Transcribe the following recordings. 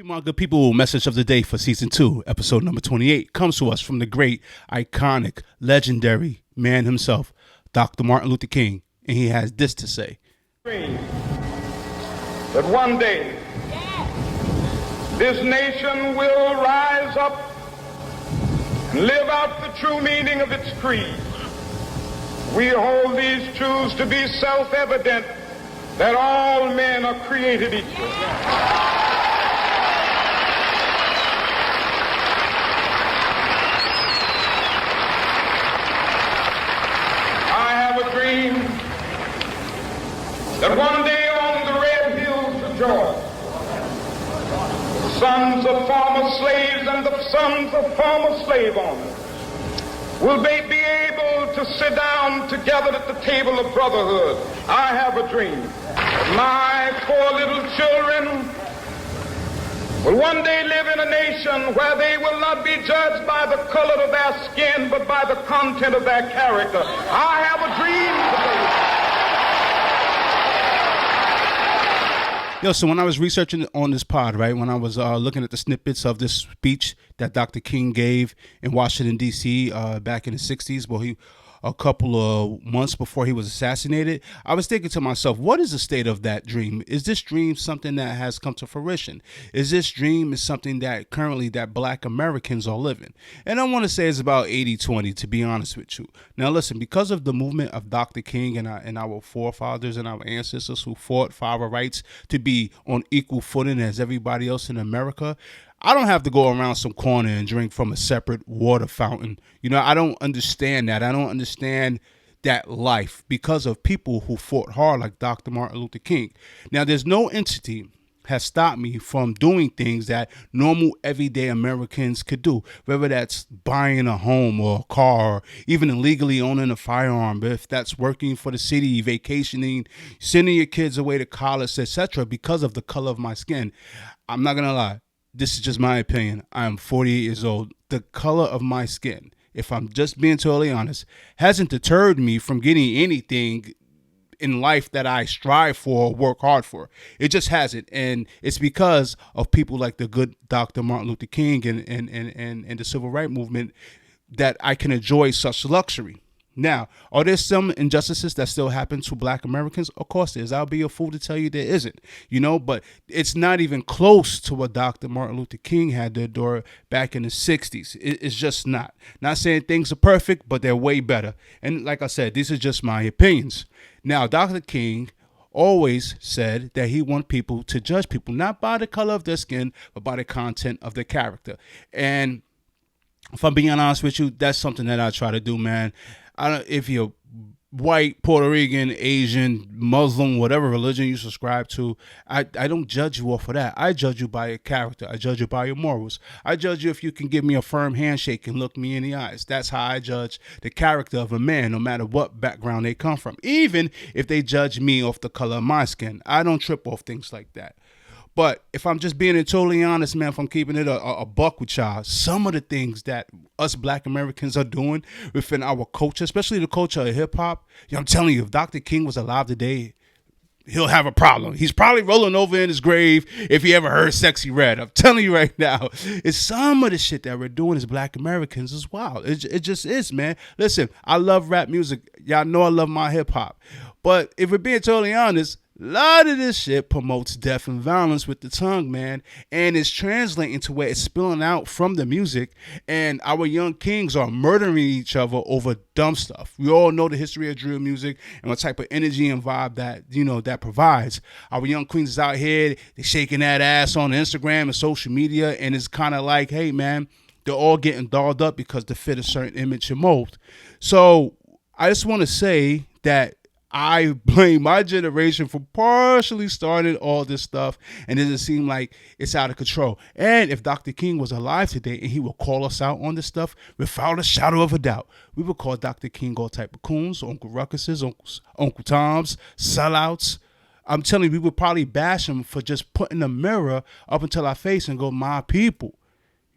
My good people, message of the day for season 2, episode number 28, comes to us from the great, iconic, legendary man himself, Dr. Martin Luther King, and he has this to say. That one day, this nation will rise up and live out the true meaning of its creed. We hold these truths to be self-evident, that all men are created equal. That one day on the red hills of Georgia, the sons of former slaves and the sons of former slave owners will they be able to sit down together at the table of brotherhood. I have a dream. My 4 little children will one day live in a nation where they will not be judged by the color of their skin, but by the content of their character. I have a dream today. Yo, so when I was researching on this pod, right, when I was looking at the snippets of this speech that Dr. King gave in Washington, D.C. Back in the 60s, well, a couple of months before he was assassinated, I was thinking to myself, what is the state of that dream? Is this dream something that has come to fruition? Is this dream is something that currently that Black Americans are living? And I want to say it's about 80-20, to be honest with you. Now, listen, because of the movement of Dr. King and our forefathers and our ancestors who fought for our rights to be on equal footing as everybody else in America, I don't have to go around some corner and drink from a separate water fountain. You know, I don't understand that. I don't understand that life because of people who fought hard like Dr. Martin Luther King. Now, there's no entity has stopped me from doing things that normal everyday Americans could do, whether that's buying a home or a car, or even illegally owning a firearm, but if that's working for the city, vacationing, sending your kids away to college, etc., because of the color of my skin. I'm not going to lie. This is just my opinion. I am 48 years old. The color of my skin, if I'm just being totally honest, hasn't deterred me from getting anything in life that I strive for or work hard for. It just hasn't. And it's because of people like the good Dr. Martin Luther King and the civil rights movement that I can enjoy such luxury. Now, are there some injustices that still happen to Black Americans? Of course there is. I'll be a fool to tell you there isn't, but it's not even close to what Dr. Martin Luther King had to endure back in the 60s. It's just not. Not saying things are perfect, but they're way better. And like I said, these are just my opinions. Now, Dr. King always said that he wanted people to judge people, not by the color of their skin, but by the content of their character. And if I'm being honest with you, that's something that I try to do, man. If you're white, Puerto Rican, Asian, Muslim, whatever religion you subscribe to, I don't judge you off of that. I judge you by your character. I judge you by your morals. I judge you if you can give me a firm handshake and look me in the eyes. That's how I judge the character of a man, no matter what background they come from. Even if they judge me off the color of my skin, I don't trip off things like that. But if I'm just being totally honest, man, if I'm keeping it a buck with y'all, some of the things that us Black Americans are doing within our culture, especially the culture of hip hop, I'm telling you, if Dr. King was alive today, he'll have a problem. He's probably rolling over in his grave if he ever heard Sexy Red. I'm telling you right now, it's some of the shit that we're doing as Black Americans is wild. It just is, man. Listen, I love rap music. Y'all know I love my hip hop. But if we're being totally honest, a lot of this shit promotes death and violence with the tongue, man, and it's translating to where it's spilling out from the music, and our young kings are murdering each other over dumb stuff. We all know the history of drill music and what type of energy and vibe that, that provides. Our young queens is out here, they're shaking that ass on Instagram and social media, and it's kind of like, hey, man, they're all getting dolled up because to fit a certain image and mold. So I just want to say that I blame my generation for partially starting all this stuff, and it doesn't seem like it's out of control. And if Dr. King was alive today and he would call us out on this stuff, without a shadow of a doubt, we would call Dr. King all type of coons, Uncle Ruckuses, Uncle Toms, sellouts. I'm telling you, we would probably bash him for just putting a mirror up until our face and go, my people.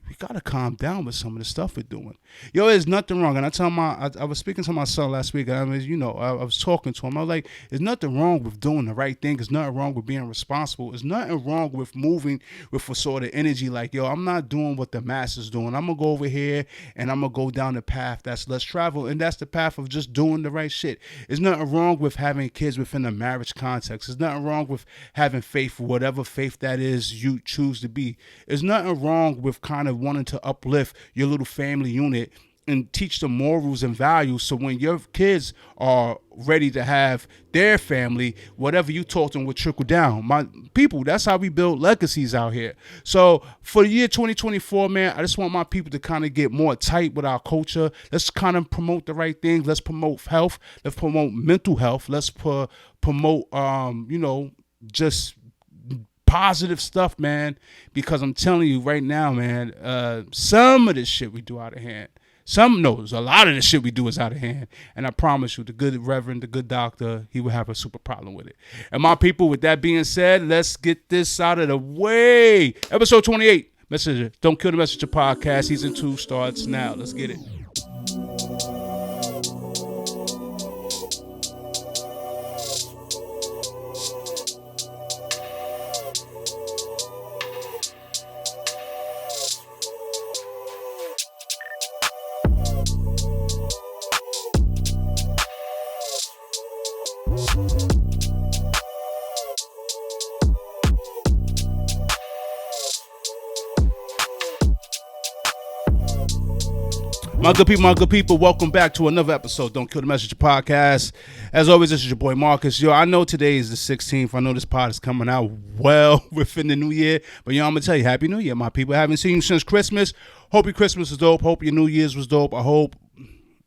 we gotta calm down with some of the stuff we're doing. Yo, there's nothing wrong. And I was speaking to my son last week. I was talking to him. I was like, there's nothing wrong with doing the right thing. There's nothing wrong with being responsible. There's nothing wrong with moving with a sort of energy like, yo, I'm not doing what the masses doing. I'm gonna go over here and I'm gonna go down the path that's less traveled, and that's the path of just doing the right shit. There's nothing wrong with having kids within a marriage context. There's nothing wrong with having faith, whatever faith that is you choose to be. There's nothing wrong with kind of wanting to uplift your little family unit and teach them morals and values, so when your kids are ready to have their family, whatever you taught them will trickle down. My people, that's how we build legacies out here. So for the year 2024, man, I just want my people to kind of get more tight with our culture. Let's kind of promote the right things. Let's promote health. Let's promote mental health. Let's promote, just positive stuff, man, because I'm telling you right now, man, some of this shit we do out of hand. Some knows a lot of the shit we do is out of hand. And I promise you, the good reverend, the good doctor, he will have a super problem with it. And my people, with that being said, let's get this out of the way. Episode 28, Messenger, Don't Kill the Messenger podcast. Season 2 starts now. Let's get it. My good people, welcome back to another episode, Don't Kill the Messenger podcast. As always, this is your boy Marcus. Yo, I know today is the 16th. I know this pod is coming out well within the new year. But yo, I'm going to tell you, Happy New Year, my people. I haven't seen you since Christmas. Hope your Christmas is dope. Hope your New Year's was dope. I hope,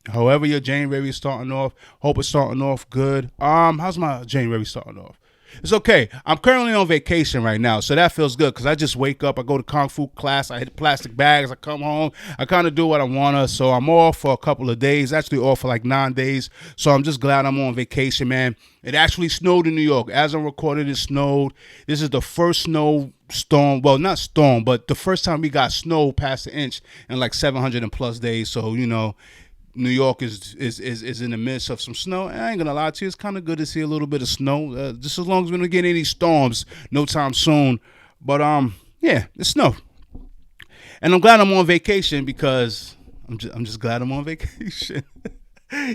however your January is starting off, hope it's starting off good. How's my January starting off? It's okay. I'm currently on vacation right now, so that feels good because I just wake up, I go to Kung Fu class, I hit plastic bags, I come home, I kind of do what I want to, so I'm off for a couple of days, actually off for like 9 days, so I'm just glad I'm on vacation, man. It actually snowed in New York. As I'm recording, it snowed. This is the first snowstorm, well, not storm, but the first time we got snow past an inch in like 700 and plus days, so, you know, New York is in the midst of some snow. I ain't gonna lie to you, it's kind of good to see a little bit of snow. Just as long as we don't get any storms no time soon. But yeah, it's snow, and I'm glad I'm on vacation because I'm just glad I'm on vacation.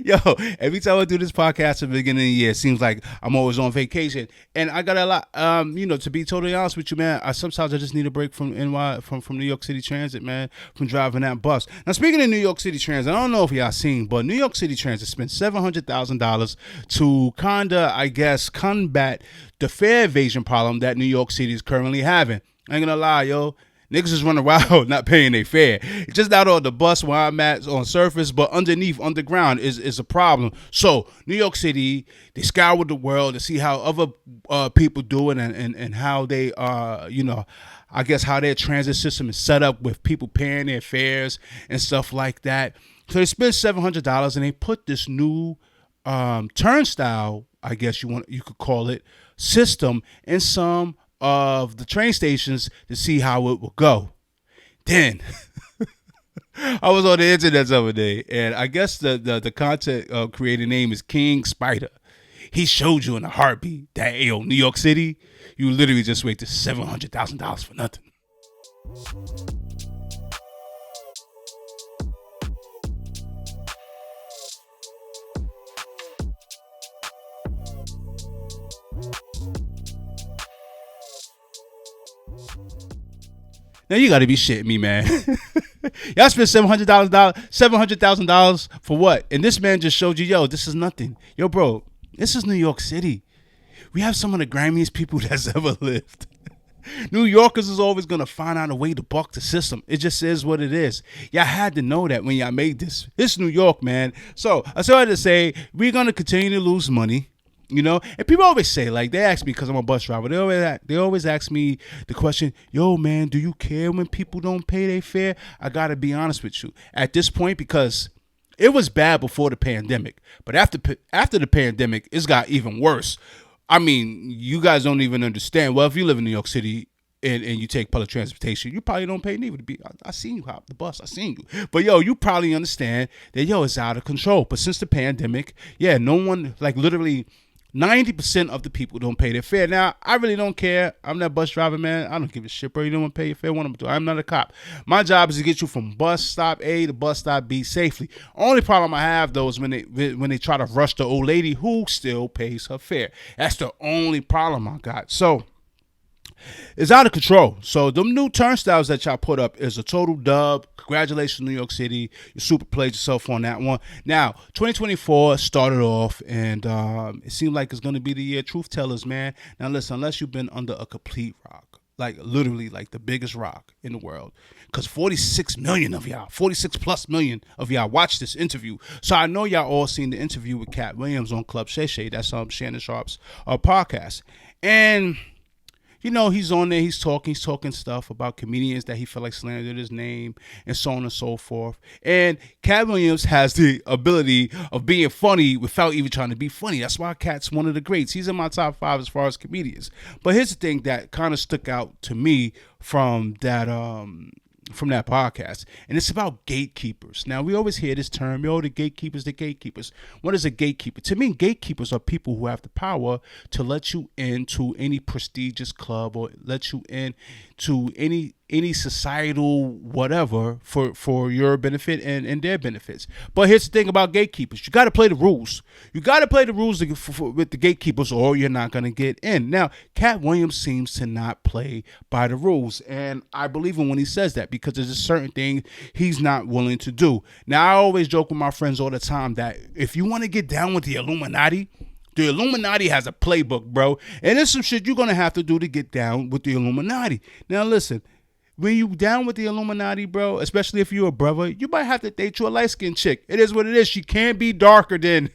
Yo, every time I do this podcast at the beginning of the year, it seems like I'm always on vacation. And I got a lot, to be totally honest with you, man, sometimes I just need a break from New York City Transit, man, from driving that bus. Now, speaking of New York City Transit, I don't know if y'all seen, but New York City Transit spent $700,000 to kind of, I guess, combat the fare evasion problem that New York City is currently having. I ain't gonna lie, yo. Niggas is running around not paying their fare. It's just not on the bus where I'm at on surface, but underground is a problem. So New York City, they scoured the world to see how other people do it and how they I guess how their transit system is set up with people paying their fares and stuff like that. So they spent $700 and they put this new turnstile, I guess you could call it, system in some of the train stations to see how it will go. Then I was on the internet the other day, and I guess the content creator name is King Spider. He showed you in a heartbeat that New York City, you literally just wasted $700,000 for nothing. Now you got to be shitting me, man. Y'all spent $700,000 for what? And this man just showed you, yo, this is nothing. Yo, bro, this is New York City. We have some of the grimiest people that's ever lived. New Yorkers is always going to find out a way to buck the system. It just is what it is. Y'all had to know that when y'all made this. It's New York, man. So I started to say, we're going to continue to lose money. You know, and people always say, like, they ask me because I'm a bus driver. They always ask me the question, yo, man, do you care when people don't pay their fare? I got to be honest with you at this point, because it was bad before the pandemic. But after the pandemic, it's got even worse. I mean, you guys don't even understand. Well, if you live in New York City, and you take public transportation, you probably don't pay neither. To be, I seen you hop the bus, I seen you. But yo, you probably understand that yo, it's out of control. But since the pandemic, yeah, no one, like literally 90% of the people don't pay their fare. Now, I really don't care. I'm that bus driver, man. I don't give a shit, bro. You don't want to pay your fare, what I'm doing. I'm not a cop. My job is to get you from bus stop A to bus stop B safely. Only problem I have, though, is when they try to rush the old lady who still pays her fare. That's the only problem I got. So, it's out of control. So them new turnstiles that y'all put up is a total dub. Congratulations, New York City. You super played yourself on that one. Now, 2024 started off, and it seemed like it's going to be the year truth tellers, man. Now, listen, unless you've been under a complete rock, like literally like the biggest rock in the world, because 46 million of y'all, 46 plus million of y'all watched this interview. So I know y'all all seen the interview with Cat Williams on Club Shay Shay. That's Shannon Sharp's podcast. And you know, he's on there, he's talking stuff about comedians that he felt like slandered his name and so on and so forth. And Cat Williams has the ability of being funny without even trying to be funny. That's why Cat's one of the greats. He's in my top 5 as far as comedians. But here's the thing that kind of stuck out to me from that podcast, and it's about gatekeepers. Now, we always hear this term, yo, the gatekeepers, the gatekeepers. What is a gatekeeper? To me, gatekeepers are people who have the power to let you into any prestigious club or let you into any societal whatever for your benefit and their benefits. But here's the thing about gatekeepers. You got to play the rules. You got to play the rules with the gatekeepers, or you're not going to get in. Now, Cat Williams seems to not play by the rules, and I believe him when he says that, because there's a certain thing he's not willing to do. Now, I always joke with my friends all the time that if you want to get down with the Illuminati has a playbook, bro. And there's some shit you're going to have to do to get down with the Illuminati. Now, listen, when you down with the Illuminati, bro, especially if you're a brother, you might have to date you a light-skinned chick. It is what it is. She can't be darker than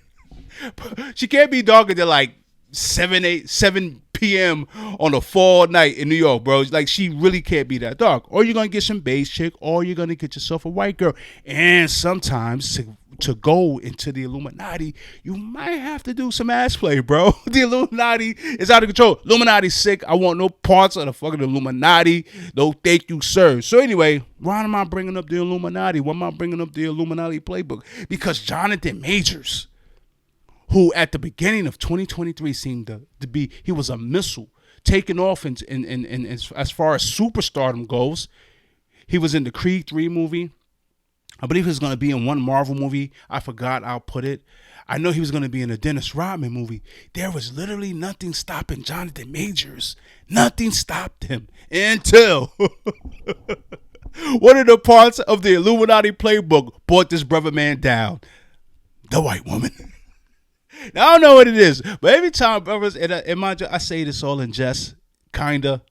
like 7 p.m. on a fall night in New York, bro. Like, she really can't be that dark. Or you're going to get some beige chick, or you're going to get yourself a white girl. And sometimes to go into the Illuminati, you might have to do some ass play, bro. The Illuminati is out of control. Illuminati's sick. I want no parts of the fucking Illuminati. No, thank you, sir. So anyway, why am I bringing up the Illuminati? Why am I bringing up the Illuminati playbook? Because Jonathan Majors, who at the beginning of 2023 seemed to be, he was a missile taking off in as far as superstardom goes. He was in the Creed 3 movie. I believe he was going to be in one Marvel movie. I forgot, I'll put it. I know he was going to be in a Dennis Rodman movie. There was literally nothing stopping Jonathan Majors. Nothing stopped him until one of the parts of the Illuminati playbook brought this brother man down. The white woman. Now, I don't know what it is, but every time, brothers, and I say this all in jest, kinda.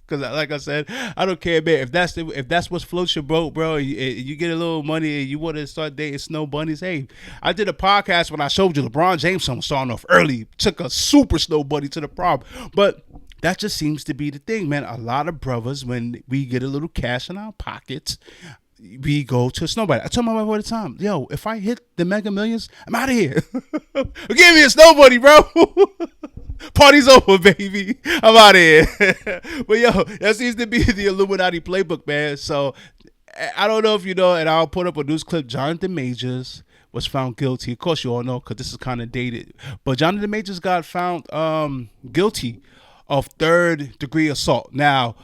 Because, like I said, I don't care, man. If that's what floats your boat, bro, you get a little money and you want to start dating snow bunnies, hey, I did a podcast when I showed you LeBron James was starting off early, took a super snow bunny to the prom. But that just seems to be the thing, man. A lot of brothers, when we get a little cash in our pockets, we go to a snowbody. I tell my wife all the time, yo, if I hit the Mega Millions, I'm out of here. Give me a snow bunny, bro. Party's over, baby. I'm out of here. But yo, that seems to be the Illuminati playbook, man. So I don't know if you know, and I'll put up a news clip. Jonathan Majors was found guilty. Of course, you all know, because this is kind of dated. But Jonathan Majors got found guilty of 3rd-degree assault. Now,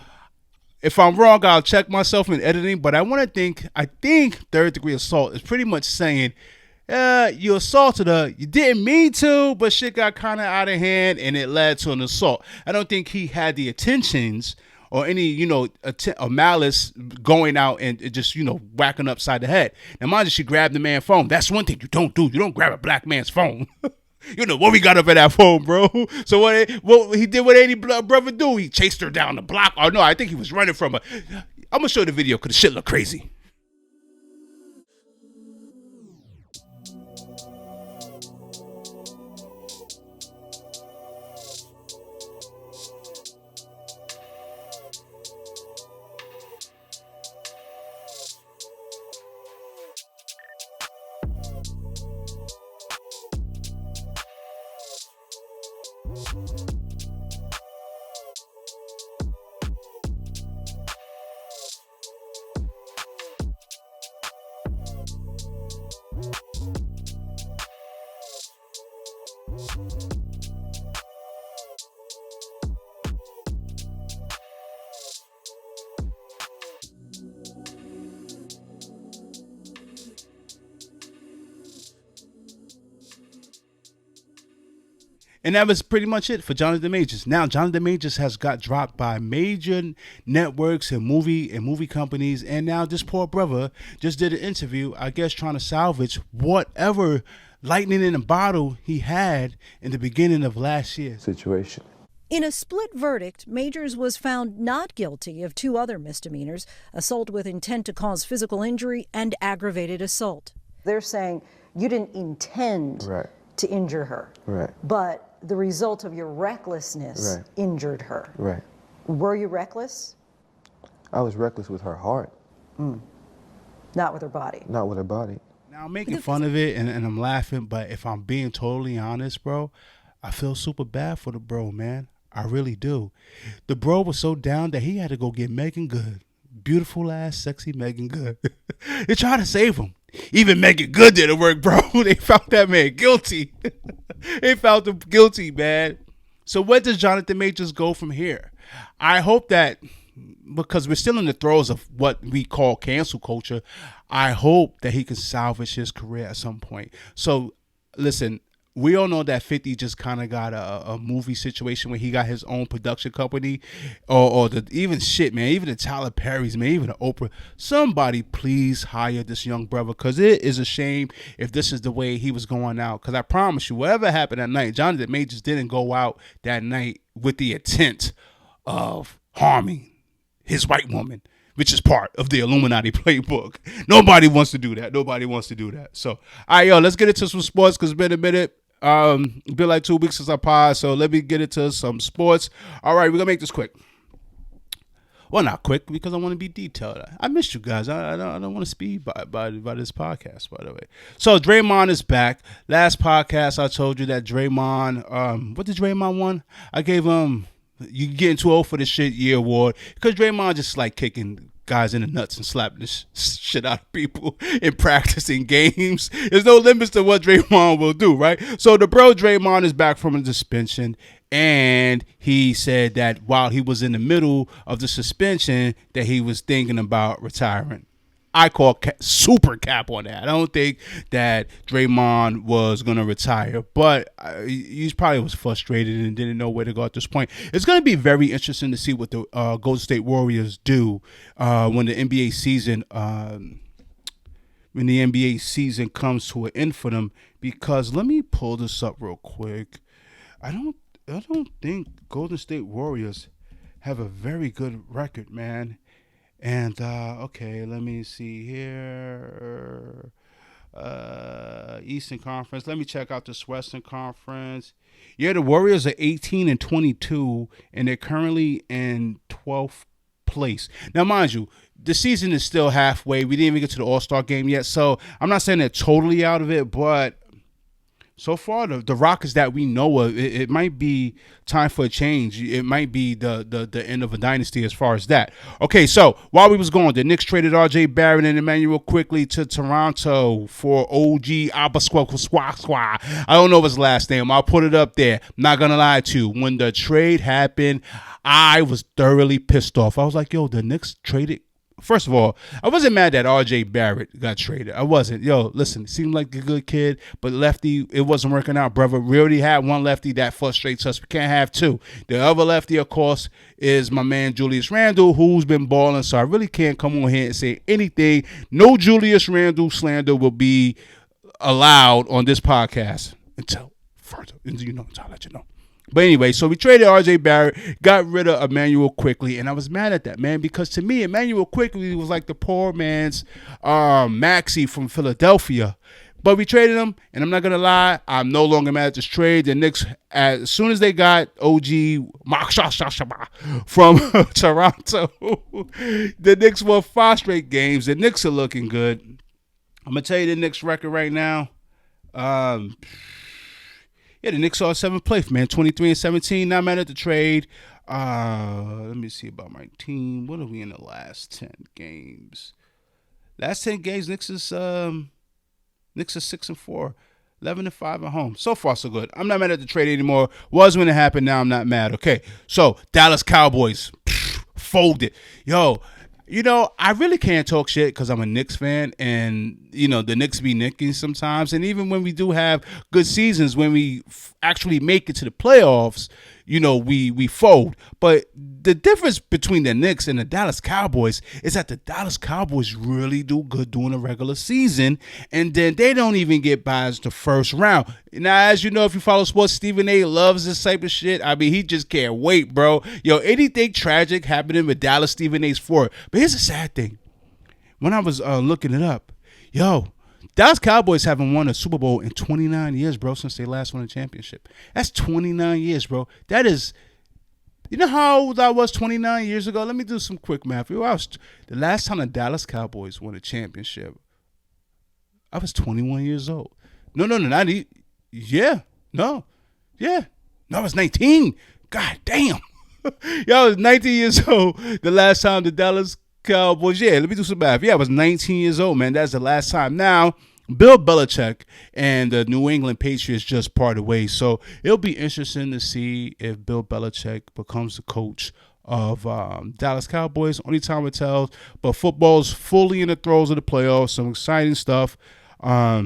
if I'm wrong, I'll check myself in editing. But I think 3rd-degree assault is pretty much saying, you assaulted her, you didn't mean to, but shit got kind of out of hand and it led to an assault. I don't think he had the intentions or any, a malice going out and just, whacking upside the head. Now, mind you, she grabbed the man's phone. That's one thing you don't do. You don't grab a black man's phone. You know what we got up at that phone, bro. So what he did, what any brother do, he chased her down the block. Oh, no, I think he was running from her. I'm going to show you the video because the shit look crazy. And that was pretty much it for Jonathan Majors. Now, Jonathan Majors has got dropped by major networks and movie companies. And now this poor brother just did an interview, I guess, trying to salvage whatever lightning in a bottle he had in the beginning of last year. Situation. In a split verdict, Majors was found not guilty of 2 other misdemeanors, assault with intent to cause physical injury and aggravated assault. They're saying you didn't intend to injure her, but the result of your recklessness injured her. Right. Were you reckless? I was reckless with her heart. Not with her body. Not with her body. Now, I'm making fun of it and I'm laughing, but if I'm being totally honest, bro, I feel super bad for the bro, man. I really do. The bro was so down that he had to go get Megan Good. Beautiful ass, sexy Megan Good. They tried to save him. Even Megan Good didn't work, bro. They found that man guilty. They found him guilty, man. So where does Jonathan Majors go from here? I hope that, because we're still in the throes of what we call cancel culture, I hope that he can salvage his career at some point. So listen, we all know that 50 just kind of got a movie situation where he got his own production company, or even the Tyler Perry's, man, even the Oprah. Somebody please hire this young brother, because it is a shame if this is the way he was going out. Because I promise you, whatever happened that night, Jonathan Majors didn't go out that night with the intent of harming his white woman, which is part of the Illuminati playbook. Nobody wants to do that. So, all right, yo, let's get into some sports, because it's been a minute. It's been like 2 weeks since I paused, so let me get into some sports. All right, we're going to make this quick. Well, not quick, because I want to be detailed. I missed you guys. I don't want to speed by this podcast, by the way. So, Draymond is back. Last podcast, I told you that Draymond, what did Draymond won? I gave him, you getting too old for this shit year award, because Draymond just like kicking guys in the nuts and slapping this shit out of people in practicing games. There's no limits to what Draymond will do, right? So the bro Draymond is back from a suspension, and he said that while he was in the middle of the suspension that he was thinking about retiring. I call super cap on that. I don't think that Draymond was going to retire, but he probably was frustrated and didn't know where to go at this point. It's going to be very interesting to see what the Golden State Warriors do when the NBA season comes to an end for them, because let me pull this up real quick. I don't think Golden State Warriors have a very good record, man. And, okay, let me see here. Eastern Conference. Let me check out this Western Conference. Yeah, the Warriors are 18-22, and they're currently in 12th place. Now, mind you, the season is still halfway. We didn't even get to the All-Star game yet, so I'm not saying they're totally out of it, but so far, the Rockets that we know of, it might be time for a change. It might be the end of a dynasty as far as that. Okay, so while we was going, the Knicks traded R.J. Barrett and Emmanuel Quickly to Toronto for OG Abasquaqua. I don't know his last name. I'll put it up there. Not going to lie to you. When the trade happened, I was thoroughly pissed off. I was like, yo, the Knicks traded. First of all, I wasn't mad that R.J. Barrett got traded. I wasn't. Yo, listen, seemed like a good kid, but lefty, it wasn't working out, brother. We already had one lefty that frustrates us. We can't have two. The other lefty, of course, is my man Julius Randle, who's been balling, so I really can't come on here and say anything. No Julius Randle slander will be allowed on this podcast until further. Until I let you know. But anyway, so we traded R.J. Barrett, got rid of Emmanuel Quickly, and I was mad at that, man, because to me, Emmanuel Quickly was like the poor man's Maxey from Philadelphia. But we traded him, and I'm not going to lie, I'm no longer mad at this trade. The Knicks, as soon as they got OG from Toronto, the Knicks won 5 straight games. The Knicks are looking good. I'm going to tell you the Knicks record right now. Yeah, the Knicks are 7th place, man. 23-17. Not mad at the trade. Let me see about my team. What are we in the last 10 games? Last 10 games, Knicks is 6-4. 11-5 at home. So far, so good. I'm not mad at the trade anymore. Was when it happened. Now I'm not mad. Okay, so Dallas Cowboys folded. Yo, I really can't talk shit because I'm a Knicks fan, and the Knicks be nicking sometimes. And even when we do have good seasons, when we actually make it to the playoffs, we fold. But the difference between the Knicks and the Dallas Cowboys is that the Dallas Cowboys really do good during the regular season, and then they don't even get by the first round. Now, as you know, if you follow sports, Stephen A. loves this type of shit. I mean, he just can't wait, bro. Anything tragic happening with Dallas, Stephen A.'s for it. But here's the sad thing. When I was looking it up, Dallas Cowboys haven't won a Super Bowl in 29 years, bro, since they last won a championship. That's 29 years, bro. That is, you know how old I was 29 years ago? Let me do some quick math. The last time the Dallas Cowboys won a championship, I was 21 years old. No, not yeah. No, I was 19. God damn. I was 19 years old the last time the Dallas Cowboys. Yeah, let me do some math. I was 19 years old, man. That's the last time. Now, Bill Belichick and the New England Patriots just parted ways. So it'll be interesting to see if Bill Belichick becomes the coach of Dallas Cowboys. Only time will tell. But football's fully in the throes of the playoffs. Some exciting stuff. But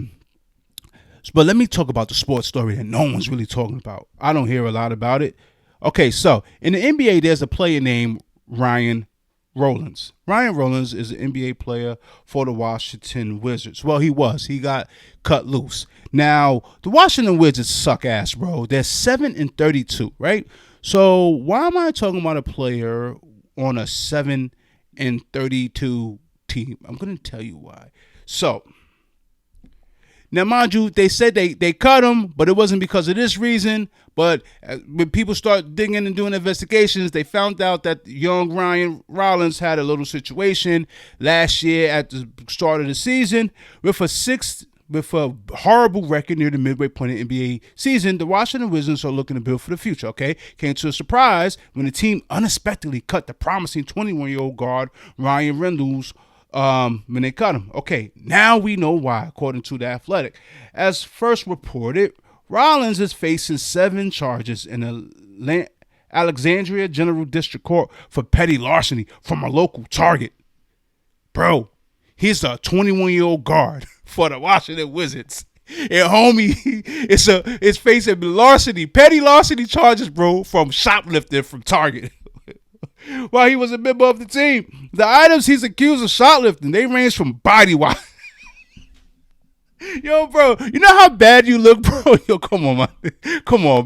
let me talk about the sports story that no one's really talking about. I don't hear a lot about it. Okay, so in the NBA, there's a player named Ryan Rollins. Ryan Rollins is an NBA player for the Washington Wizards. Well, he was. He got cut loose. Now, the Washington Wizards suck ass, bro. They're 7-32, right? So why am I talking about a player on a 7-32 team? I'm going to tell you why. So, now, mind you, they said they cut him, but it wasn't because of this reason. But when people start digging and doing investigations, they found out that young Ryan Rollins had a little situation last year at the start of the season with a horrible record near the midway point of the NBA season. The Washington Wizards are looking to build for the future, okay? Came to a surprise when the team unexpectedly cut the promising 21-year-old guard Ryan Reynolds when they cut him. Okay, now we know why, according to The Athletic. As first reported, Rollins is facing 7 charges in the Alexandria General District Court for petty larceny from a local target. Bro, he's a 21-year-old guard for the Washington Wizards. And homie, it's facing petty larceny charges, bro, from shoplifting from Target. While he was a member of the team, the items he's accused of shoplifting, they range from body wash. Yo, bro, you know how bad you look, bro? Yo, come on,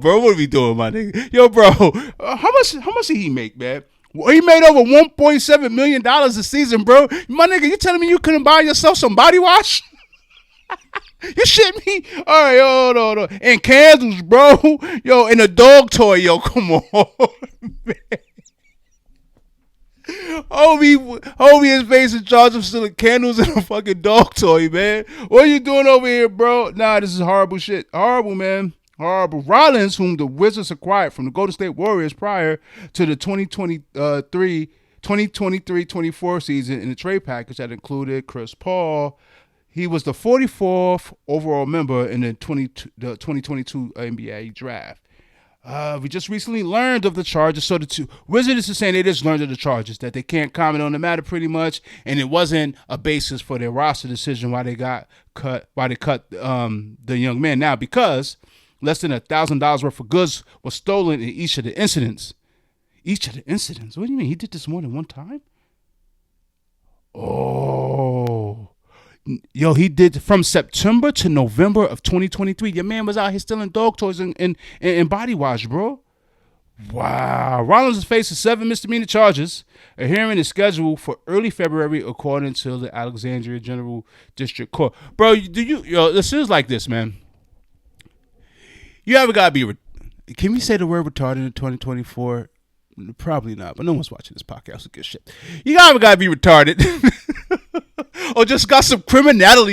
bro. What are we doing, my nigga? Yo, bro, how much did he make, man? Well, he made over $1.7 million a season, bro. My nigga, you telling me you couldn't buy yourself some body wash? You shit me? All right, hold on. And candles, bro. Yo, and a dog toy, yo, come on, man. Homie is facing charge of stealing candles and a fucking dog toy, man. What are you doing over here, bro? Nah, this is horrible shit. Horrible, man. Horrible. Rollins, whom the Wizards acquired from the Golden State Warriors prior to the 2023-24 season in the trade package that included Chris Paul. He was the 44th overall member in the 2022 NBA draft. We just recently learned of the charges. So the two Wizards are saying they just learned of the charges, that they can't comment on the matter pretty much, and it wasn't a basis for their roster decision why they cut the young man. Now, because less than $1,000 worth of goods was stolen in each of the incidents. Each of the incidents? What do you mean? He did this more than one time? Oh. Yo, he did from September to November of 2023. Your man was out here stealing dog toys and body wash, bro. Wow. Rollins is facing 7 misdemeanor charges. A hearing is scheduled for early February, according to the Alexandria General District Court. Bro, this is like this, man. You ever got to be... Can we say the word retarded in 2024? Probably not, but no one's watching this podcast. So good shit. You ever got to be retarded. Or just got some criminal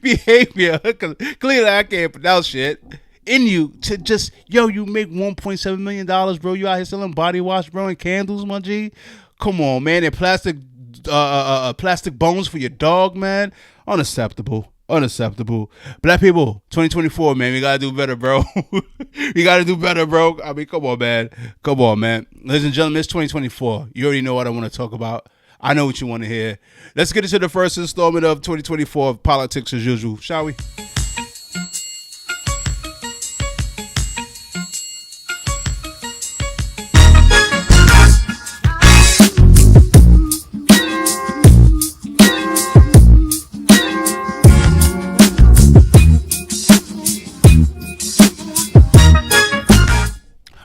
behavior, because clearly I can't pronounce shit, in you to just, you make $1.7 million, bro. You out here selling body wash, bro, and candles, my G. Come on, man. And plastic bones for your dog, man. Unacceptable. Unacceptable. Black people, 2024, man, we gotta do better, bro. We gotta do better, bro. I mean, come on, man. Come on, man. Ladies and gentlemen, it's 2024. You already know what I want to talk about. I know what you want to hear. Let's get into the first installment of 2024 of Politics as Usual, shall we?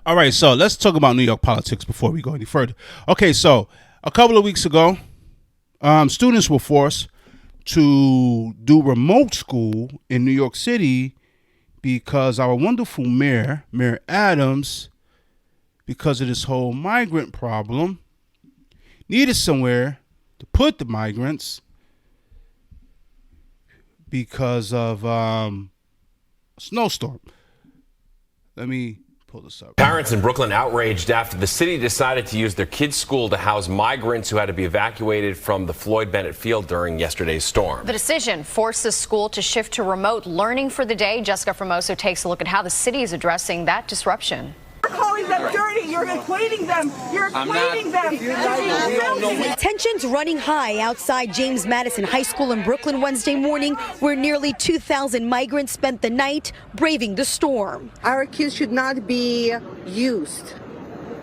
All right, so let's talk about New York politics before we go any further. Okay, so a couple of weeks ago, students were forced to do remote school in New York City because our wonderful mayor, Mayor Adams, because of this whole migrant problem, needed somewhere to put the migrants because of a snowstorm. Let me pull this up. Parents in Brooklyn outraged after the city decided to use their kids' school to house migrants who had to be evacuated from the Floyd Bennett Field during yesterday's storm. The decision forced the school to shift to remote learning for the day. Jessica Formoso takes a look at how the city is addressing that disruption. You're calling them dirty. You're equating them. You're equating them. Tensions running high outside James Madison High School in Brooklyn Wednesday morning, where nearly 2,000 migrants spent the night braving the storm. Our kids should not be used.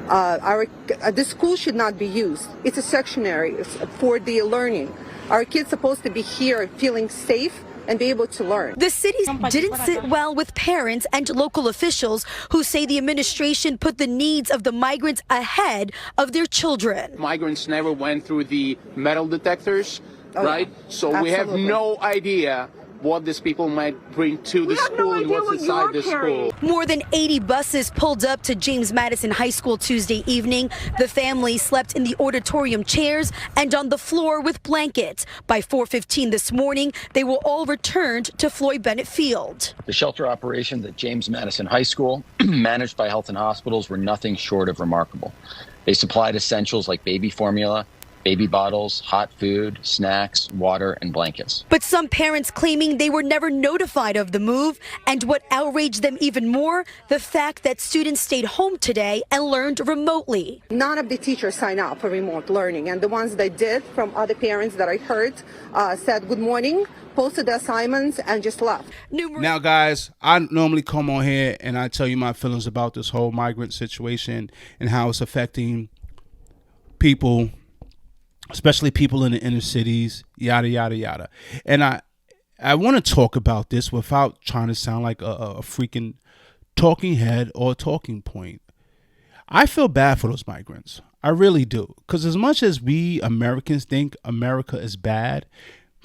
The school should not be used. It's a sectionary for the learning. Our kids supposed to be here feeling safe and be able to learn. The city didn't sit well with parents and local officials who say the administration put the needs of the migrants ahead of their children. Migrants never went through the metal detectors, right? Yeah. So Absolutely. we have no idea what these people might bring to the school and what's inside the school. More than 80 buses pulled up to James Madison High School Tuesday evening. The family slept in the auditorium chairs and on the floor with blankets. By 4:15 this morning, they were all returned to Floyd Bennett Field. The shelter operations at James Madison High School, managed by Health and Hospitals, were nothing short of remarkable. They supplied essentials like baby formula, baby bottles, hot food, snacks, water, and blankets. But some parents claiming they were never notified of the move, and what outraged them even more, the fact that students stayed home today and learned remotely. None of the teachers signed up for remote learning, and the ones that did, from other parents that I heard, said good morning, posted the assignments, and just left. Now, guys, I normally come on here and I tell you my feelings about this whole migrant situation and how it's affecting people, especially people in the inner cities, yada, yada, yada. And I want to talk about this without trying to sound like a freaking talking head or a talking point. I feel bad for those migrants. I really do. Because as much as we Americans think America is bad,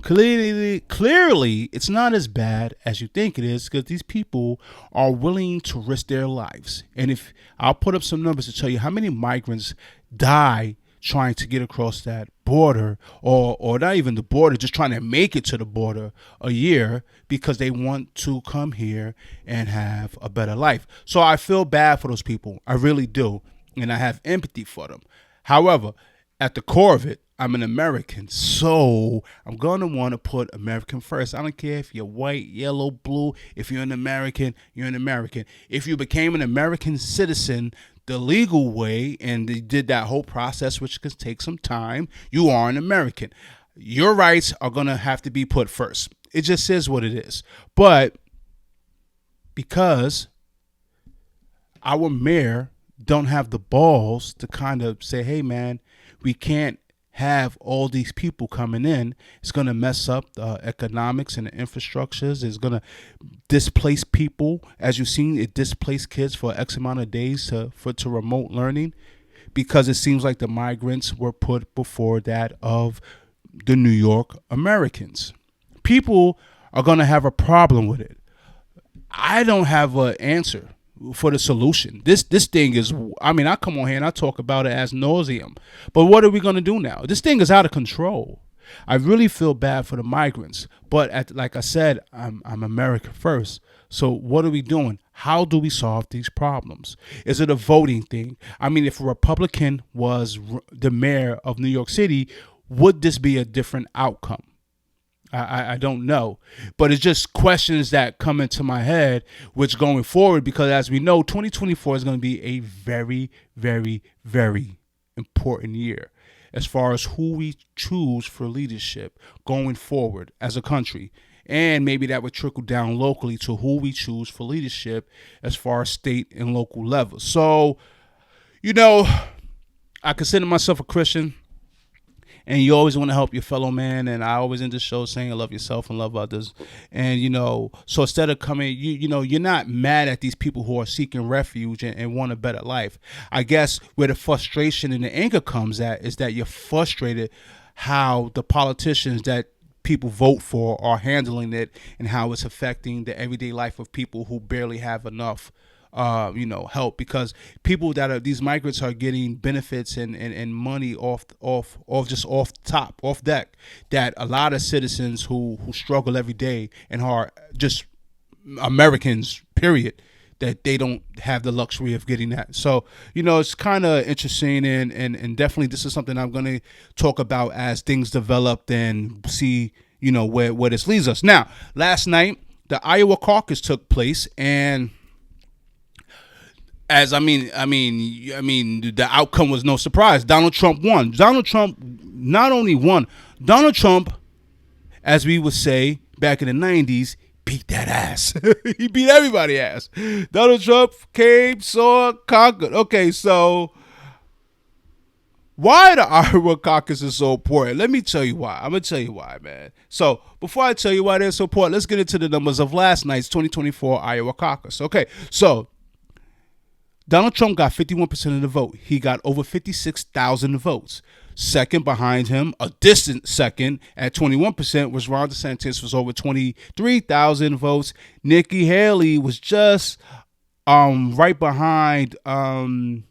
clearly it's not as bad as you think it is, because these people are willing to risk their lives. And if I'll put up some numbers to tell you how many migrants die trying to get across that border, or not even the border, just trying to make it to the border a year because they want to come here and have a better life. So I feel bad for those people. I really do. And I have empathy for them. However, at the core of it, I'm an American, so I'm going to want to put American first. I don't care if you're white, yellow, blue. If you're an American, you're an American. If you became an American citizen the legal way and they did that whole process, which could take some time, you are an American. Your rights are going to have to be put first. It just is what it is. But because our mayor don't have the balls to kind of say, hey, man, we can't have all these people coming in, it's going to mess up the economics and the infrastructures. It's going to displace people. As you've seen, it displaced kids for X amount of days to remote learning, because it seems like the migrants were put before that of the New York Americans. People are going to have a problem with it. I don't have an answer for the solution. This thing is, I mean, I come on here and I talk about it as nauseum, but what are we going to do now? This thing is out of control. I really feel bad for the migrants, but like I said, I'm America first. So what are we doing? How do we solve these problems? Is it a voting thing? I mean, if a Republican was the mayor of New York City, would this be a different outcome? I don't know. But it's just questions that come into my head, which going forward, because as we know, 2024 is going to be a very, very, very important year as far as who we choose for leadership going forward as a country. And maybe that would trickle down locally to who we choose for leadership as far as state and local levels. So, you know, I consider myself a Christian, and you always want to help your fellow man. And I always end the show saying, love yourself and love others. And, you know, so instead of coming, you know, you're not mad at these people who are seeking refuge and want a better life. I guess where the frustration and the anger comes at is that you're frustrated how the politicians that people vote for are handling it and how it's affecting the everyday life of people who barely have enough help, because people that are these migrants are getting benefits and money off deck that a lot of citizens who struggle every day and are just Americans, period, that they don't have the luxury of getting that. So, you know, it's kind of interesting, and definitely this is something I'm going to talk about as things develop and see, you know, where this leads us. Now, last night, the Iowa caucus took place, and as the outcome was no surprise. Donald Trump won. Donald Trump not only won, Donald Trump, as we would say back in the 90s, beat that ass. He beat everybody's ass. Donald Trump came, saw, conquered. Okay, so why the Iowa caucus is so important? Let me tell you why. I'm going to tell you why, man. So before I tell you why they're so important, let's get into the numbers of last night's 2024 Iowa caucus. Okay, so Donald Trump got 51% of the vote. He got over 56,000 votes. Second behind him, a distant second at 21%, was Ron DeSantis, was over 23,000 votes. Nikki Haley was just right behind Ron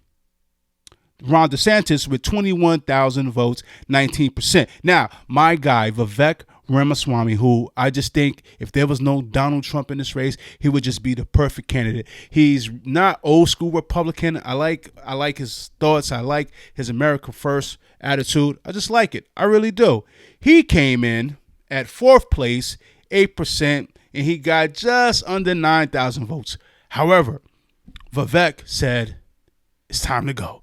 DeSantis with 21,000 votes, 19%. Now, my guy, Vivek Ramaswamy, who I just think if there was no Donald Trump in this race, he would just be the perfect candidate. He's not old school Republican. I like his thoughts. I like his America First attitude. I just like it. I really do. He came in at fourth place, 8%, and he got just under 9,000 votes. However, Vivek said, it's time to go.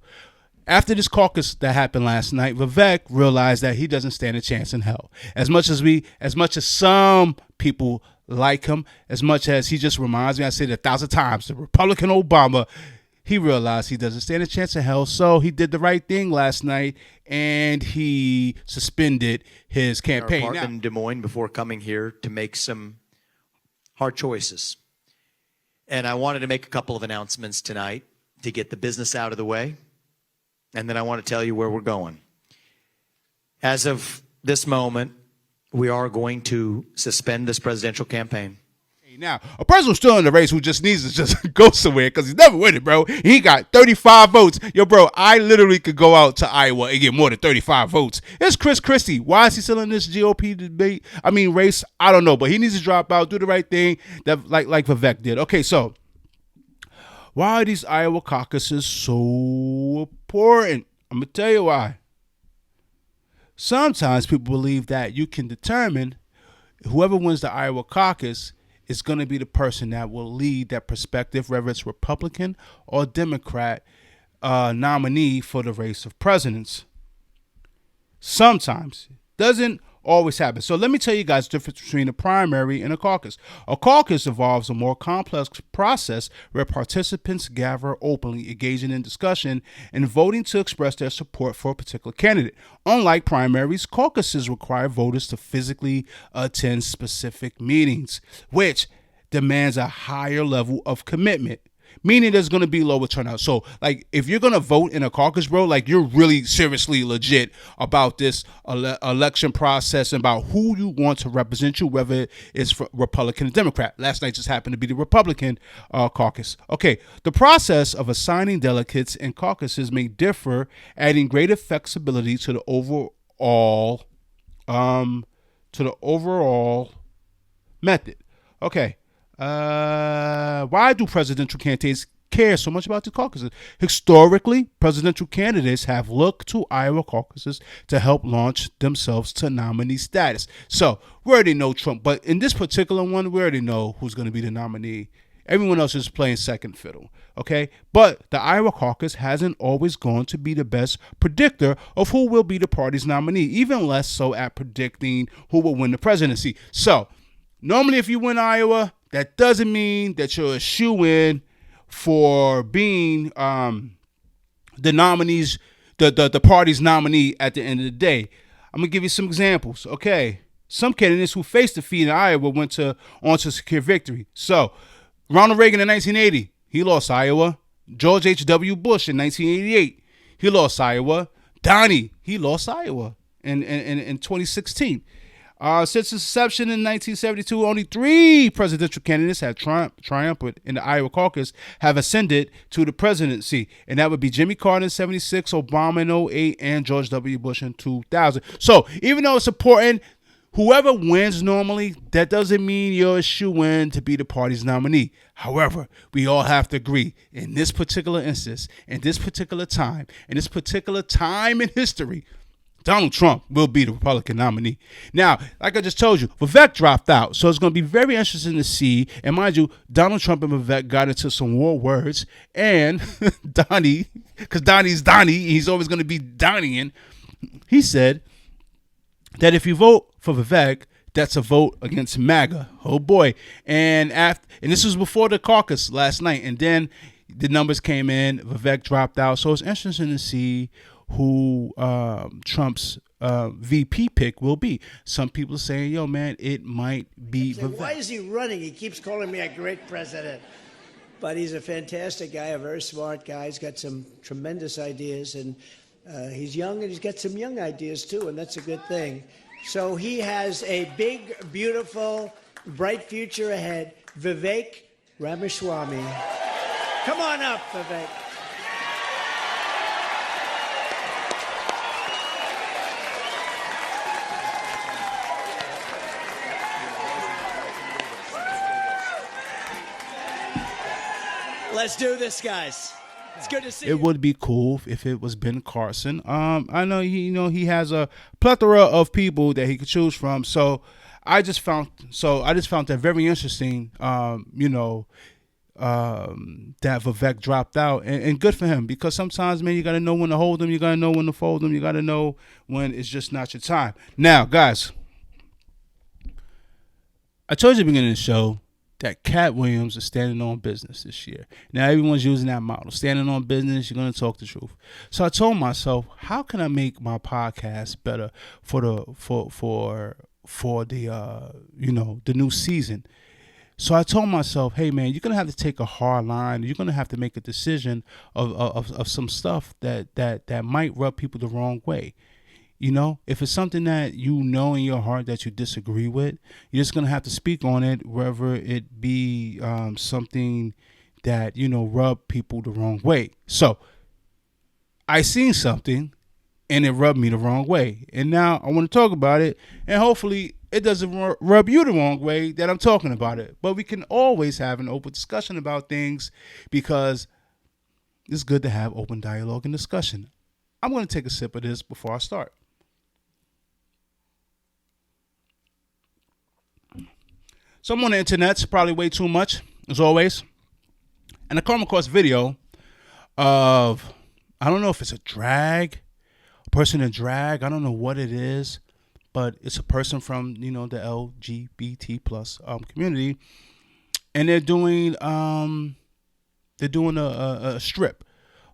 After this caucus that happened last night, Vivek realized that he doesn't stand a chance in hell. As much as some people like him, as much as he just reminds me, I said 1,000 times, the Republican Obama, he realized he doesn't stand a chance in hell. So he did the right thing last night, and he suspended his campaign. Our apartment in Des Moines before coming here to make some hard choices. And I wanted to make a couple of announcements tonight to get the business out of the way. And then I want to tell you where we're going. As of this moment, we are going to suspend this presidential campaign. Now, a person who's still in the race who just needs to just go somewhere because he's never winning, bro. He got 35 votes. Yo, bro, I literally could go out to Iowa and get more than 35 votes. It's Chris Christie. Why is he still in this GOP race? I don't know, but he needs to drop out, do the right thing, that like Vivek did. Okay, so why are these Iowa caucuses so important? I'm going to tell you why. Sometimes people believe that you can determine whoever wins the Iowa caucus is going to be the person that will lead that perspective, whether it's Republican or Democrat nominee for the race of presidents. Sometimes. Doesn't always happen. So let me tell you guys the difference between a primary and a caucus. A caucus involves a more complex process where participants gather openly, engaging in discussion and voting to express their support for a particular candidate. Unlike primaries, caucuses require voters to physically attend specific meetings, which demands a higher level of commitment, meaning there's going to be lower turnout. So, like, if you're going to vote in a caucus, bro, like, you're really seriously legit about this election process and about who you want to represent you, whether it's for Republican or Democrat. Last night just happened to be the Republican caucus. Okay, the process of assigning delegates in caucuses may differ, adding greater flexibility to the overall method. Okay. Why do presidential care so much about the caucuses. Historically, presidential candidates have looked to Iowa caucuses to help launch themselves to nominee status. So we already know Trump, but in this particular one, we already know who's going to be the nominee. Everyone else is playing second fiddle, okay? But the Iowa caucus hasn't always gone to be the best predictor of who will be the party's nominee, even less so at predicting who will win the presidency. So normally if you win Iowa, that doesn't mean that you're a shoo-in for being the nominees, the party's nominee at the end of the day. I'm going to give you some examples, okay? Some candidates who faced defeat in Iowa went on to secure victory. So Ronald Reagan in 1980, he lost Iowa. George H.W. Bush in 1988, he lost Iowa. Donnie, he lost Iowa in 2016. Since its inception in 1972, only 3 presidential candidates have triumphed in the Iowa caucus, have ascended to the presidency, and that would be Jimmy Carter in 76, Obama in 08, and George W. Bush in 2000. So even though it's important, whoever wins normally, that doesn't mean you're a shoo-in to be the party's nominee. However, we all have to agree, in this particular instance, in this particular time in history, Donald Trump will be the Republican nominee. Now, like I just told you, Vivek dropped out, so it's going to be very interesting to see. And mind you, Donald Trump and Vivek got into some war words. And Donnie, because Donnie's Donnie, he's always going to be Donnieing. He said that if you vote for Vivek, that's a vote against MAGA. Oh boy! And this was before the caucus last night, and then the numbers came in. Vivek dropped out, so it's interesting to see who Trump's VP pick will be. Some people are saying, yo, man, it might be Vivek. Why is he running? He keeps calling me a great president. But he's a fantastic guy, a very smart guy. He's got some tremendous ideas, and he's young, and he's got some young ideas, too, and that's a good thing. So he has a big, beautiful, bright future ahead. Vivek Ramaswamy. Come on up, Vivek. Let's do this, guys. It's good to see you. It would be cool if it was Ben Carson. I know he has a plethora of people that he could choose from. So I just found that very interesting. That Vivek dropped out, and good for him, because sometimes, man, you got to know when to hold them, you got to know when to fold them, you got to know when it's just not your time. Now, guys, I told you at the beginning of the show that Cat Williams is standing on business this year. Now everyone's using that model. Standing on business, you're going to talk the truth. So I told myself, how can I make my podcast better for the new season? So I told myself, hey man, you're going to have to take a hard line. You're going to have to make a decision of some stuff that might rub people the wrong way. If it's something that you know in your heart that you disagree with, you're just going to have to speak on it, whether it be something that, rub people the wrong way. So I seen something and it rubbed me the wrong way. And now I want to talk about it, and hopefully it doesn't rub you the wrong way that I'm talking about it. But we can always have an open discussion about things, because it's good to have open dialogue and discussion. I'm going to take a sip of this before I start. So I'm on the internet, probably way too much, as always. And I come across a video of, I don't know if it's a person in drag. I don't know what it is, but it's a person from, the LGBT plus community. And they're doing a strip.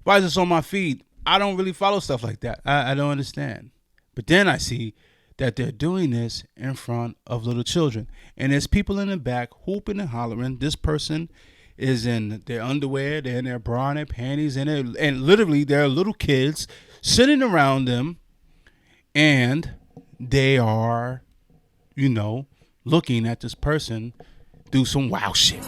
Why is this on my feed? I don't really follow stuff like that. I don't understand. But then I see that they're doing this in front of little children. And there's people in the back hooping and hollering. This person is in their underwear, they're in their bra and their panties, and literally there are little kids sitting around them, and they are, looking at this person do some wow shit.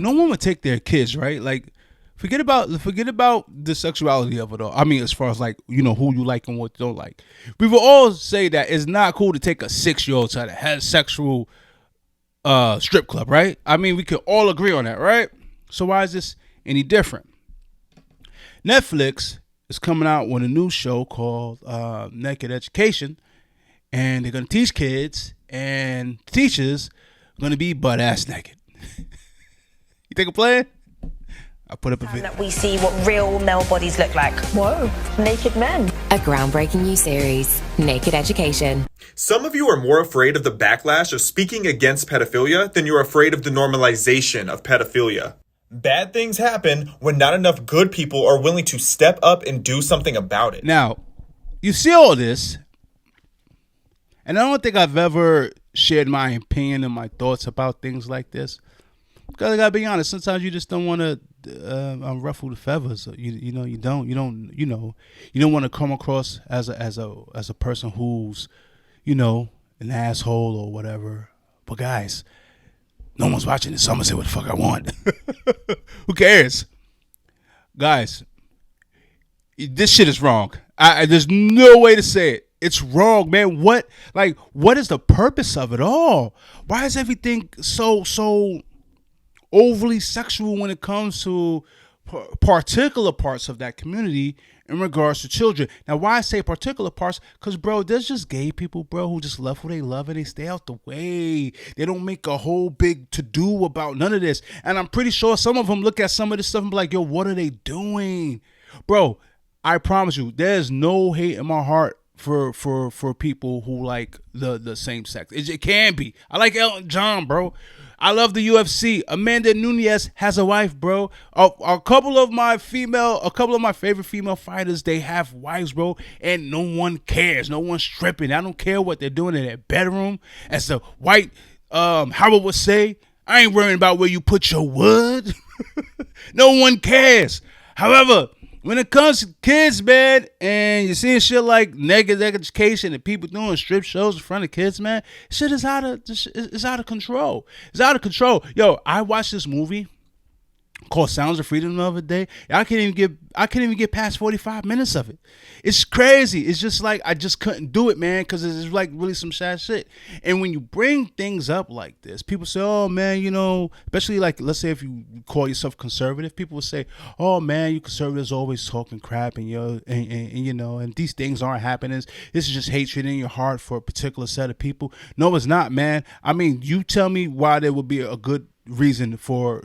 no one would take their kids, right? Like, forget about the sexuality of it all. I mean, as far as like, you know, who you like and what you don't like. We will all say that it's not cool to take a 6-year-old to a heterosexual strip club, right? I mean, we can all agree on that, right? So why is this any different? Netflix is coming out with a new show called Naked Education, and they're going to teach kids, and teachers are going to be butt-ass naked. You think I'm playing? I put up a video. That we see what real male bodies look like. Whoa, naked men. A groundbreaking new series, Naked Education. Some of you are more afraid of the backlash of speaking against pedophilia than you're afraid of the normalization of pedophilia. Bad things happen when not enough good people are willing to step up and do something about it. Now, you see all this, and I don't think I've ever shared my opinion and my thoughts about things like this. Because I gotta be honest, sometimes you just don't want to unruffle the feathers. You don't want to come across as a person who's, you know, an asshole or whatever. But guys, no one's watching this, so I'm gonna say what the fuck I want. Who cares? Guys, this shit is wrong. There's no way to say it. It's wrong, man. What is the purpose of it all? Why is everything so overly sexual when it comes to particular parts of that community in regards to children? Now, why I say particular parts? Because, bro, there's just gay people, bro, who just love who they love and they stay out the way. They don't make a whole big to-do about none of this. And I'm pretty sure some of them look at some of this stuff and be like, yo, what are they doing? Bro, I promise you, there's no hate in my heart for people who like the same sex. It can be. I like Elton John, bro. I love the UFC. Amanda Nunes has a wife, bro. A couple of my favorite female fighters, they have wives, bro, and no one cares. No one's stripping. I don't care what they're doing in their bedroom. As the white Howard would say, I ain't worrying about where you put your wood. No one cares. However, when it comes to kids, man, and you're seeing shit like Naked Education and people doing strip shows in front of kids, man, shit is out of control. It's out of control. Yo, I watched this movie called Sounds of Freedom the other day. I can't even get past 45 minutes of it. It's crazy. It's just like I just couldn't do it, man, because it's like really some sad shit. And when you bring things up like this, people say, oh man, you know, especially like, let's say if you call yourself conservative, people will say, oh man, you conservatives always talking crap and you know, and these things aren't happening. This is just hatred in your heart for a particular set of people. No, it's not, man. I mean, you tell me why there would be a good reason for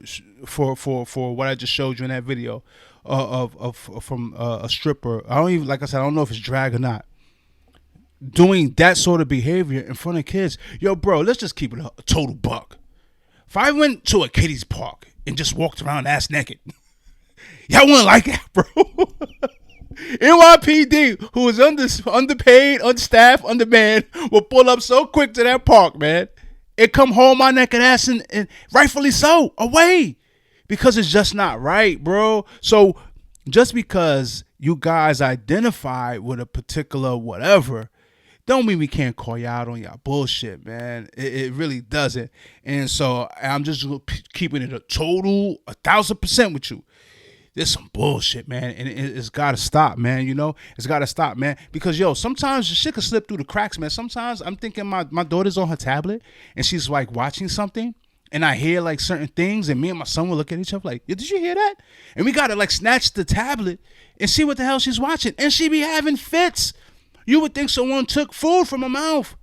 what I just showed you in that video from a stripper. I don't know if it's drag or not, doing that sort of behavior in front of kids. Yo, bro, let's just keep it a total buck. If I went to a kiddies park and just walked around ass naked, y'all wouldn't like that, bro. NYPD, who is underpaid, understaffed, undermanned, will pull up so quick to that park, man. It come home my naked ass and rightfully so, away. Because it's just not right, bro. So just because you guys identify with a particular whatever, don't mean we can't call you out on y'all bullshit, man. It really doesn't. And so I'm just keeping it a total 1,000% with you. There's some bullshit, man, and it's got to stop, man, you know? It's got to stop, man, because, yo, sometimes the shit can slip through the cracks, man. Sometimes I'm thinking my daughter's on her tablet, and she's, like, watching something, and I hear, like, certain things, and me and my son will look at each other like, did you hear that? And we got to, like, snatch the tablet and see what the hell she's watching, and she be having fits. You would think someone took food from her mouth.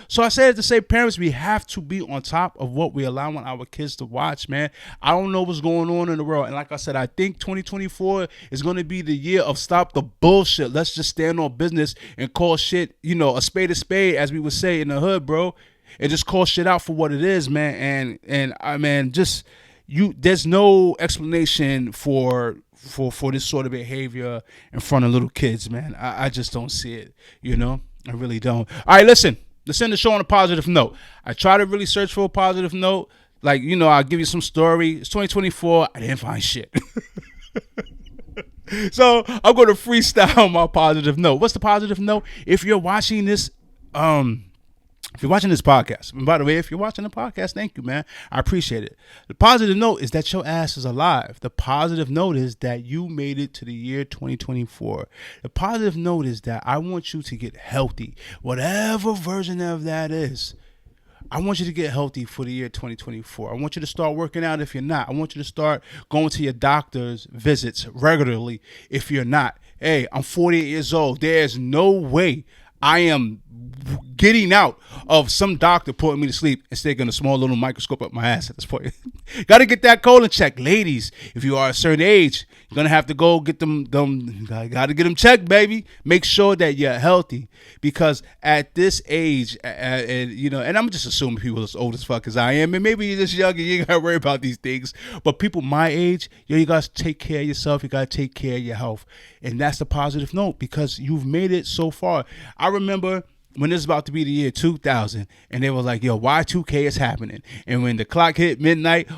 So I said to say, parents, we have to be on top of what we allowing our kids to watch, man. I don't know what's going on in the world. And like I said, I think 2024 is going to be the year of stop the bullshit. Let's just stand on business and call shit, you know, a spade, as we would say in the hood, bro. And just call shit out for what it is, man. And I mean, just there's no explanation for this sort of behavior in front of little kids, man. I just don't see it, you know. I really don't. All right, listen. Let's end the show on a positive note. I try to really search for a positive note. Like, you know, I'll give you some story. It's 2024. I didn't find shit. So I'm going to freestyle my positive note. What's the positive note? If you're watching this If you're watching this podcast, and by the way, if you're watching the podcast, thank you, man. I appreciate it. The positive note is that your ass is alive. The positive note is that you made it to the year 2024. The positive note is that I want you to get healthy, whatever version of that is. I want you to get healthy for the year 2024. I want you to start working out if you're not. I want you to start going to your doctor's visits regularly if you're not. Hey, I'm 48 years old. There's no way I am getting out of some doctor putting me to sleep and sticking a small little microscope up my ass at this point. Got to get that colon checked. Ladies, if you are a certain age, you're going to have to go get them got to get them checked, baby. Make sure that you're healthy, because at this age, and I'm just assuming people as old as fuck as I am, and maybe you're just young and you ain't got to worry about these things, but people my age, you got to take care of yourself. You got to take care of your health. And that's the positive note, because you've made it so far. I remember when this was about to be the year 2000, and they were like, yo, Y2K is happening. And when the clock hit midnight,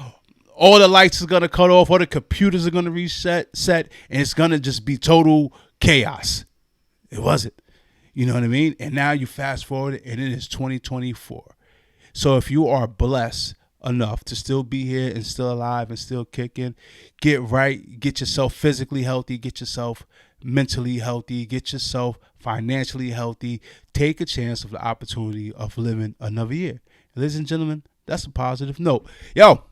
all the lights are going to cut off, all the computers are going to reset, and it's going to just be total chaos. It wasn't. You know what I mean? And now you fast forward, and it is 2024. So if you are blessed enough to still be here and still alive and still kicking, get right, get yourself physically healthy, get yourself mentally healthy, get yourself financially healthy, take a chance of the opportunity of living another year. Ladies and gentlemen, that's a positive note. Yo,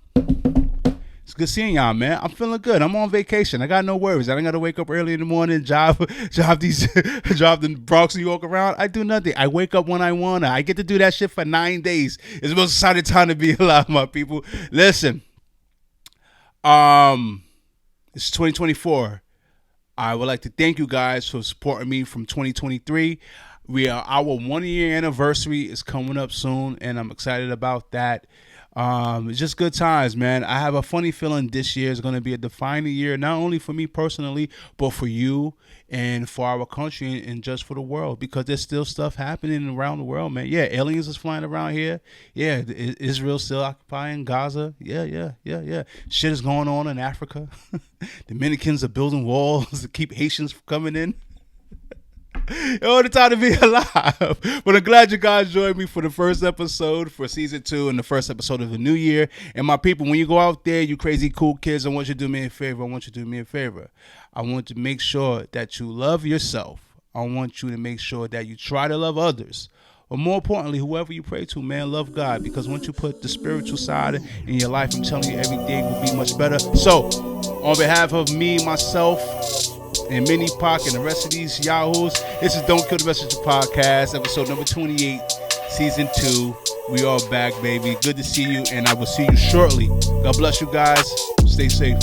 it's good seeing y'all, man. I'm feeling good. I'm on vacation. I got no worries. I don't got to wake up early in the morning, drive the Bronx, New York around. I do nothing. I wake up when I want to. I get to do that shit for 9 days. It's the most exciting time to be alive, my people. Listen, it's 2024. I would like to thank you guys for supporting me from 2023. Our 1 year anniversary is coming up soon, and I'm excited about that. It's just good times, man. I have a funny feeling this year is going to be a defining year, not only for me personally, but for you and for our country and just for the world, because there's still stuff happening around the world, man. Yeah, aliens is flying around here. Yeah, Israel's still occupying Gaza. Yeah. Shit is going on in Africa. Dominicans are building walls to keep Haitians from coming in. All the time to be alive. But I'm glad you guys joined me for the first episode for season 2 and the first episode of the new year. And my people, when you go out there, you crazy cool kids, I want you to do me a favor. I want to make sure that you love yourself. I want you to make sure that you try to love others. But more importantly, whoever you pray to, man, love God. Because once you put the spiritual side in your life, I'm telling you, every day will be much better. So, on behalf of me, myself, and Mini Pac and the rest of these yahoos, this is Don't Kill the Messenger podcast, episode number 28, season 2. We are back, baby. Good to see you, and I will see you shortly. God bless you guys. Stay safe.